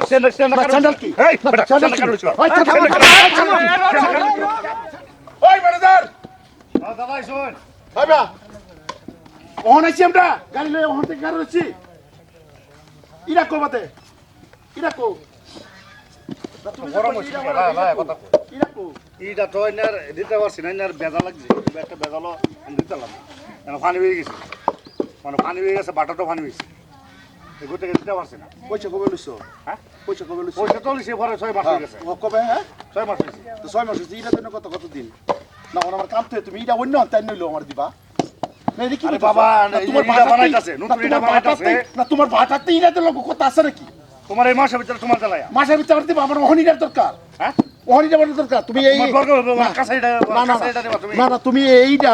Sandal কি এই sandal কি ওই ম্যানেজার দাদা শুন ভাইবা ওহন আছি আমরা গাড়ি লয়ে ওহন থেকে গাড়ি আছি ইরা কোবাতে ইরা কো গরম হইছে না কথা ইরা কো ইটা তো এনার দিতে পারছি না এনার বেজা লাগছে একটা বেজালো আমি দিতাম না পানি বেরিয়ে গেছে মানে পানি বেরিয়ে গেছে বাটাটো পানি বেরিয়েছে এগুলো থেকে দিতে পারছি না পয়সা কবে লইছো হ্যাঁ পয়সা কবে লইছো পয়সা তো লইছে পরে 6 মাস হয়ে গেছে ও কবে হ্যাঁ 6 মাস হইছে তো 6 মাস হইছে ইটা দিন কত দিন না ওনা আমার কাম তো তুমি ইটা অন্য তাই নইলো আমার দিবা না দেখি বাবা তোমার ইটা বানাইতাছে নতুন ইটা বানাইতাছে না তোমার বাটাতে ইটাতে লোক কথা আছে নাকি তোমার এই মাসের ভিতরে তোমার জ্বালায়া মাসের ভিতরে দিবা আমার ওহনিটার দরকার হ্যাঁ ওহনিটা বানানোর দরকার তুমি এই না না তুমি এইটা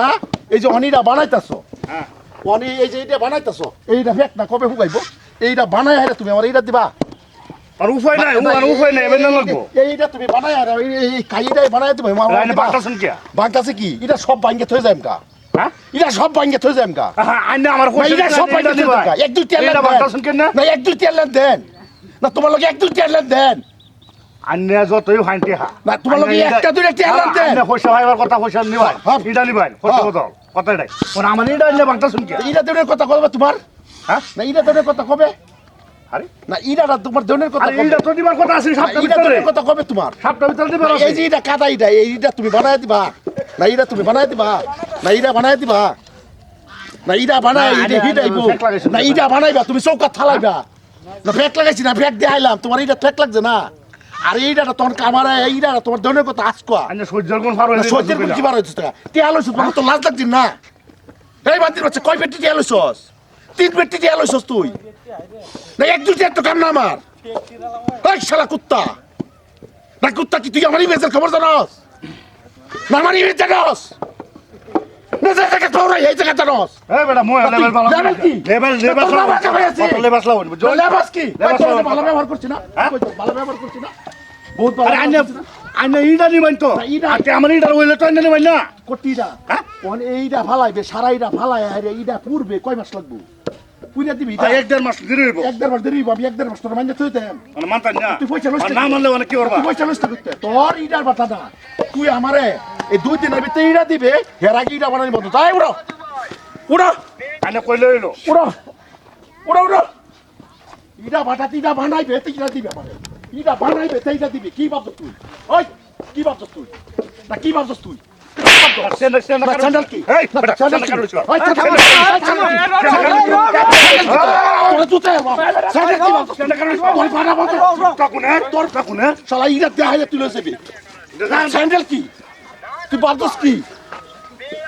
এই যে ওহনিটা বানাইতাছো হ্যাঁ ওহনি এই যে এইটা বানাইতাছো এইটা ফেক না কবে হুকাইবো এইটা বানাই হারে তুমি আমার এইটা দিবা আর উপায় নাই উপায় নাই এবেন লাগবো এইটা তুমি বানাই হারে এই কাইটাই বানাই দিবা আমার বাংকাছেন কি বাংকাছে কি এটা সব ভাঙ্গে থই যাইম কা হ্যাঁ এটা সব ভাঙ্গে থই যাইম কা আইনা আমার কইছে এটা সব ভাঙ্গে দিবা এক দুই তেল না বাংকাছেন কেন না এক দুই তেল দেন না তোমার লগে এক দুই তেল দেন আন্যা যতই ফাইনটি হা না তোমার লগে একটা দুইটা তেল দেন না পয়সা ভাইবার কথা পয়সা নিবাই এটা নিবাই কত বদল কথা এটাই ওর আমার এটা আইনা বাংকাছেন কি এটা দেনের কথা কবে তোমার হ্যাঁ না এটা দেনের কথা কবে আরে না ইটা তোমার দেনের কথা কবে এটা তো দিবার কথা আছে সবটা ভিতরে কথা কবে তোমার সবটা ভিতরে দিবার আছে এই যে এটা কাটা এইটা তুমি বানায় দিবা না এটা তুমি বানায় দিবা না এটা বানায় দিবা না এটা বানায় এটা হিটাইবো না এটা বানাইবা তুমি চৌকা থালাইবা না ফেক লাগাইছি না ফেক দেখাইলাম তোমার এটা ফেক লাগছে না আর এইটা তোমার কামারে এইটা তোমার দেনের কথা আজকা আন্না সহ্যের কোন ফার হইছে সহ্যের কোন কি বার হইছে টাকা তেল হইছে তোমার তো লাজ লাগছিস না এই বান্দির বাচ্চা কয় পেটি তেল হইছস 3 পেটি তেল হইছস তুই না এক দুই তো কাম না আমার ওই শালা কুত্তা না কুত্তা কি তুই আমারই বেজার খবর জানোস না আমারই বেজার জানোস না জায়গা তোরা এই জায়গা জানোস এই বেটা মই লেভেল ভালো লেভেল কি লেভেল লেভেল লেভেল কি ভালো ব্যবহার করছিস না ভালো ব্যবহার করছিস না বহুত ভালো আইনা ইডা নিবান তো আতে আমার ইডা হইলে তো আইনা নিবান না কোটিডা হ্যাঁ ওন এইডা ফালাইবে সারাইডা ফালাই আরে ইডা পুরবে কয় মাস লাগবো পুইনা দিবি এটা 1.5 মাস দেরি হইব 1.5 মাস দেরি হইব আমি 1.5 মাস তোর মাইনে থইতাম মানে মানতাম না তুই পয়সা লইছ না মানলে অনেক কি করবা তুই পয়সা লইছ করতে তোর ইডার বাতা না তুই আমারে এই 2 দিনের ভিতরে ইডা দিবে হের আগে ইডা বানানি বন্ধ তাই উড়ো উড়ো আইনা কইলে হইলো উড়ো উড়ো উড়ো ইডা বাটাতি ইডা বানাইবে তুই ইডা দিবে আমারে ইডা বানাইবে তুই ইডা দিবি কি ভাবছ তুই ওই কি ভাবছ তুই না কি ভাবছ তুই স্যান্ডেল কি এই স্যান্ডেল কারো ছিল ওই তোর জুতা স্যান্ডেল কি ভাবছ স্যান্ডেল কারো তোর পাড়া বন্ধ তোর কাকুনে শালা ইডা দেখাইলে তুই লইছিস স্যান্ডেল কি তুই ভাবছ কি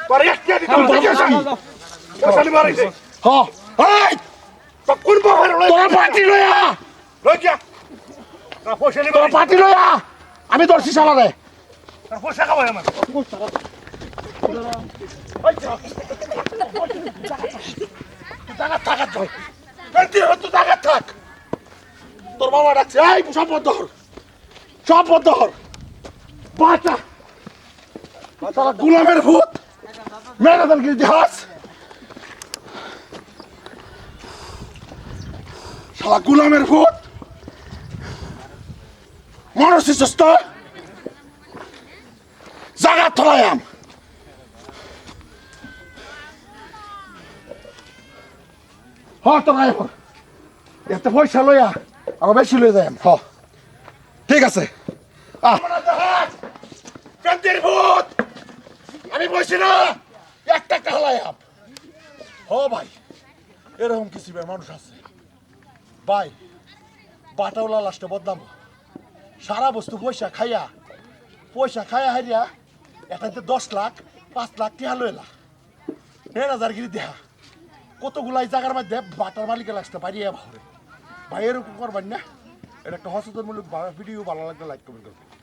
তোর একটা দিতে পয়সা মারিছে হ্যাঁ এই কোন বাবার লই তোর পার্টি লইয়া লই কি না পয়সা নিবা তোর পার্টি লইয়া আমি দর্শি শালা রে না পয়সা খাওয়াই আমার পয়সা টাকা টাকা তো তুই টাকা থাক তোর বাবা ডাকছে এই সব বন্ধ বাটা সারা গুলামের ভূত মেরাদার ইতিহাস সারা গুলামের ভূত মানুষের সুস্থ জায়গা থলায়াম এত পয়সা লইয়া আরো বেশি লই যাই ঠিক আছে আমি বলছি না একটা হলায়াম ভাই এরকম কিছু মানুষ আছে ভাই বাটাওয়ালা লাস্টে বদনাম সারা বস্তু পয়সা খাইয়া হারিয়া এটাতে 10 লাখ 5 লাখ টিহা লইলা 1,000 গিরি দেহা কতগুলাই জায়গার মধ্যে বাটার মালিকের লাগতে পারিয়া ভাই এরকম করবেন না এটা একটা সচেতনমূলক ভিডিও ভালো লাগলে লাইক কমেন্ট করবেন।